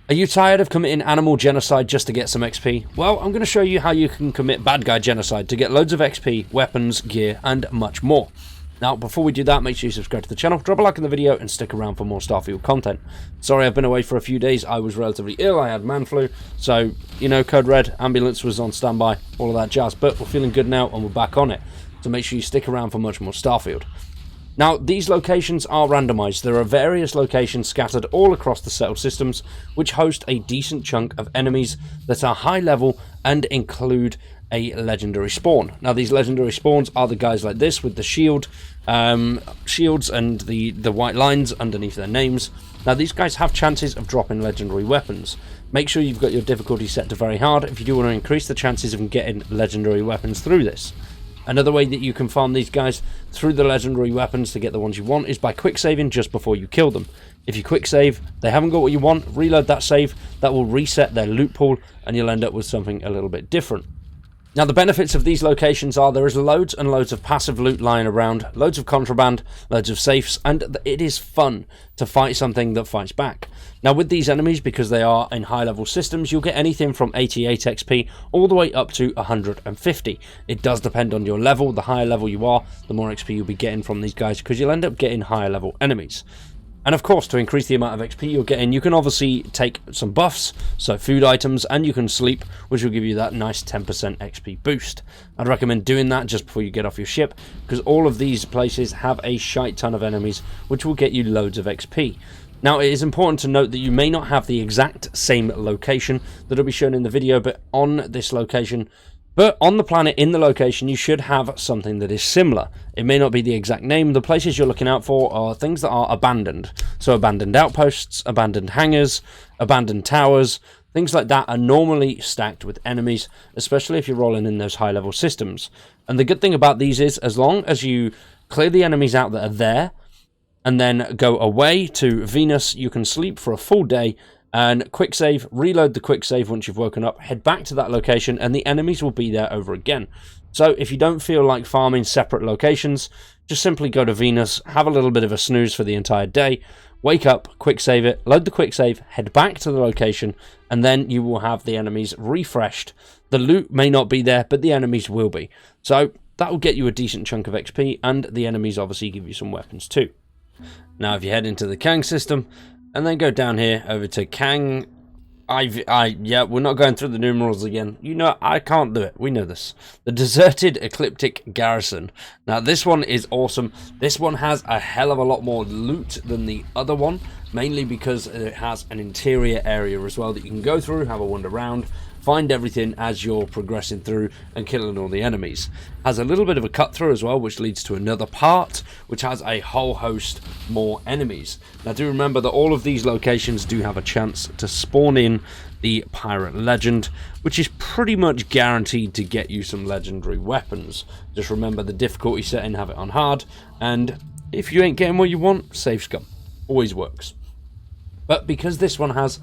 Are you tired of committing animal genocide just to get some XP? Well, I'm going to show you how you can commit bad guy genocide to get loads of XP, weapons, gear, and much more. Now, before we do that, make sure you subscribe to the channel, drop a like on the video, and stick around for more Starfield content. Sorry, I've been away for a few days. I was relatively ill. I had man flu. So, you know, code red, ambulance was on standby, all of that jazz. But we're feeling good now, and we're back on it. So make sure you stick around for much more Starfield. Now, these locations are randomized. There are various locations scattered all across the settled systems, which host a decent chunk of enemies that are high level and include a legendary spawn. Now, these legendary spawns are the guys like this with the shields and the white lines underneath their names. Now, these guys have chances of dropping legendary weapons. Make sure you've got your difficulty set to very hard if you do want to increase the chances of getting legendary weapons through this. Another way that you can farm these guys through the legendary weapons to get the ones you want is by quick saving just before you kill them. If you quick save, they haven't got what you want, reload that save, that will reset their loot pool, and you'll end up with something a little bit different. Now, the benefits of these locations are there is loads and loads of passive loot lying around, loads of contraband, loads of safes, and it is fun to fight something that fights back. Now, with these enemies, because they are in high-level systems, you'll get anything from 88 XP all the way up to 150. It does depend on your level. The higher level you are, the more XP you'll be getting from these guys, because you'll end up getting higher-level enemies. And of course, to increase the amount of XP you're getting, you can obviously take some buffs, so food items, and you can sleep, which will give you that nice 10% XP boost. I'd recommend doing that just before you get off your ship, because all of these places have a shite ton of enemies, which will get you loads of XP. Now, it is important to note that you may not have the exact same location that will be shown in the video, but on the planet, in the location, you should have something that is similar. It may not be the exact name. The places you're looking out for are things that are abandoned. So abandoned outposts, abandoned hangars, abandoned towers, things like that are normally stacked with enemies, especially if you're rolling in those high-level systems. And the good thing about these is, as long as you clear the enemies out that are there, and then go away to Venus, you can sleep for a full day, and quick save, reload the quick save once you've woken up, head back to that location, and the enemies will be there over again. So if you don't feel like farming separate locations, just simply go to Venus, have a little bit of a snooze for the entire day, wake up, quick save it, load the quick save, head back to the location, and then you will have the enemies refreshed. The loot may not be there, but the enemies will be. So that will get you a decent chunk of XP, and the enemies obviously give you some weapons too. Now if you head into the Kang system, and then go down here over to Kang. Yeah, we're not going through the numerals again. You know, I can't do it. We know this. The Deserted Ecliptic Garrison. Now, this one is awesome. This one has a hell of a lot more loot than the other one, mainly because it has an interior area as well that you can go through, have a wander around, find everything as you're progressing through and killing all the enemies. Has a little bit of a cut through as well, which leads to another part, which has a whole host more enemies. Now, do remember that all of these locations do have a chance to spawn in the Pirate Legend, which is pretty much guaranteed to get you some legendary weapons. Just remember the difficulty setting, have it on hard, and if you ain't getting what you want, save scum. Always works. But because this one has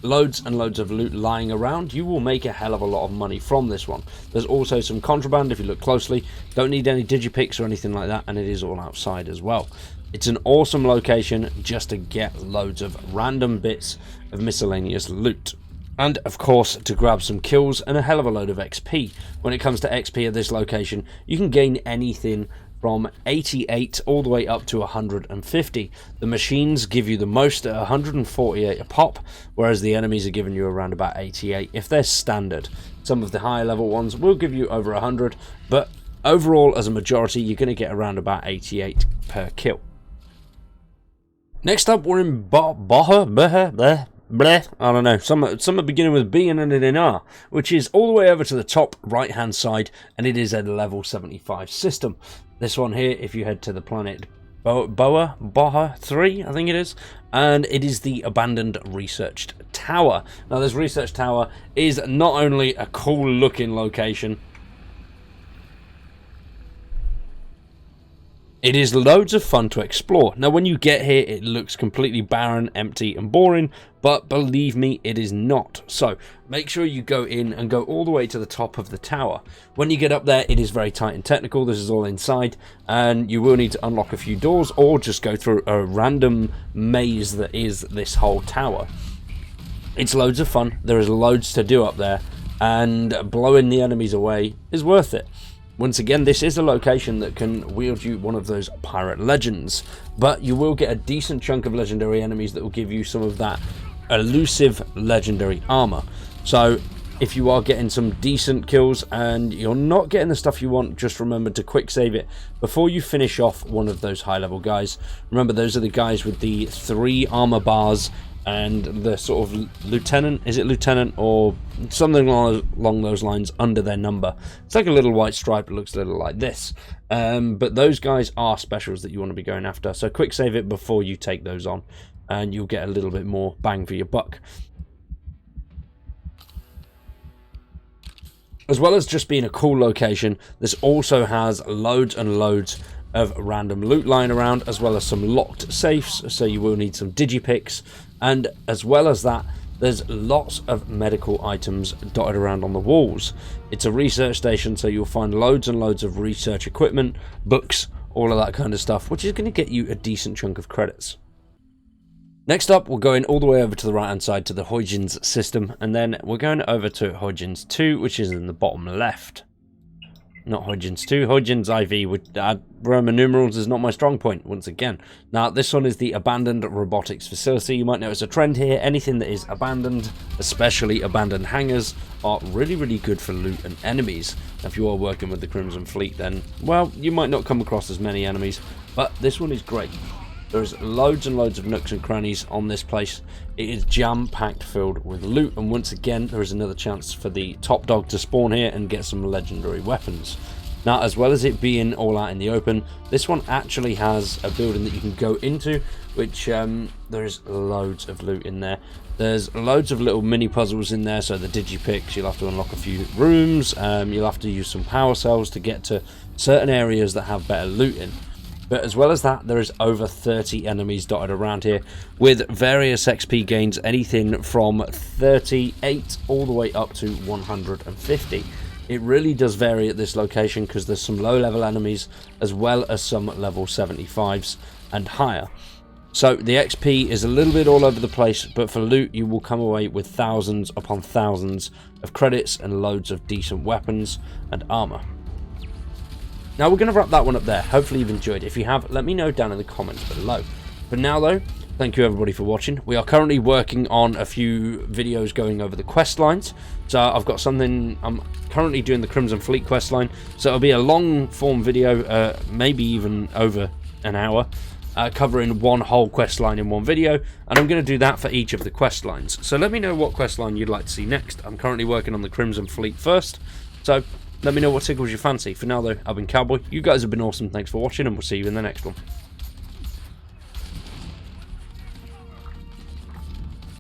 loads and loads of loot lying around, you will make a hell of a lot of money from this one. There's also some contraband if you look closely. Don't need any digipicks or anything like that, and it is all outside as well. It's an awesome location just to get loads of random bits of miscellaneous loot. And of course, to grab some kills and a hell of a load of XP. When it comes to XP at this location, you can gain anything from 88 all the way up to 150. The machines give you the most at 148 a pop, whereas the enemies are giving you around about 88 if they're standard. Some of the higher level ones will give you over 100, but overall as a majority you're going to get around about 88 per kill. Next up, we're in I don't know, some are beginning with B and ending in R, which is all the way over to the top right hand side, and it is a level 75 system. This one here, if you head to the planet Boha 3, I think it is, and it is the abandoned research tower. Now, this research tower is not only a cool looking location, it is loads of fun to explore. Now, when you get here, it looks completely barren, empty, and boring, but believe me, it is not. So, make sure you go in and go all the way to the top of the tower. When you get up there, it is very tight and technical. This is all inside, and you will need to unlock a few doors or just go through a random maze that is this whole tower. It's loads of fun. There is loads to do up there, and blowing the enemies away is worth it. Once again, this is a location that can wield you one of those pirate legends, but you will get a decent chunk of legendary enemies that will give you some of that elusive legendary armor. So if you are getting some decent kills and you're not getting the stuff you want, just remember to quick save it before you finish off one of those high level guys. Remember, those are the guys with the 3 armor bars and the sort of lieutenant, is it lieutenant or something along those lines under their number. It's like a little white stripe that looks a little like this. But those guys are specials that you want to be going after. So quick save it before you take those on, and you'll get a little bit more bang for your buck. As well as just being a cool location, this also has loads and loads of random loot lying around, as well as some locked safes, so you will need some digipicks. And as well as that, there's lots of medical items dotted around on the walls. It's a research station, so you'll find loads and loads of research equipment, books, all of that kind of stuff, which is going to get you a decent chunk of credits. Next up, we're going all the way over to the right hand side to the Huygens system, and then we're going over to Huygens 2, which is in the bottom left. Not Huygens 2, Huygens IV, with Roman numerals is not my strong point, once again. Now, this one is the abandoned robotics facility. You might notice a trend here. Anything that is abandoned, especially abandoned hangars, are really, really good for loot and enemies. Now, if you are working with the Crimson Fleet, then, well, you might not come across as many enemies, but this one is great. There's loads and loads of nooks and crannies on this place. It is jam-packed filled with loot, and once again there is another chance for the top dog to spawn here and get some legendary weapons. Now, as well as it being all out in the open, this one actually has a building that you can go into, which there's loads of loot in there. There's loads of little mini puzzles in there, so the digipicks, you'll have to unlock a few rooms, you'll have to use some power cells to get to certain areas that have better loot in. But as well as that, there is over 30 enemies dotted around here with various XP gains, anything from 38 all the way up to 150. It really does vary at this location because there's some low level enemies as well as some level 75s and higher. So the XP is a little bit all over the place, but for loot you will come away with thousands upon thousands of credits and loads of decent weapons and armor. Now we're going to wrap that one up there. Hopefully you've enjoyed. If you have, let me know down in the comments below. For now though, thank you everybody for watching. We are currently working on a few videos going over the quest lines. So I've got something, I'm currently doing the Crimson Fleet quest line. So it'll be a long form video, maybe even over an hour, covering one whole quest line in one video. And I'm going to do that for each of the quest lines. So let me know what quest line you'd like to see next. I'm currently working on the Crimson Fleet first. So let me know what tickles your fancy. For now though, I've been Cowboy. You guys have been awesome. Thanks for watching, and we'll see you in the next one.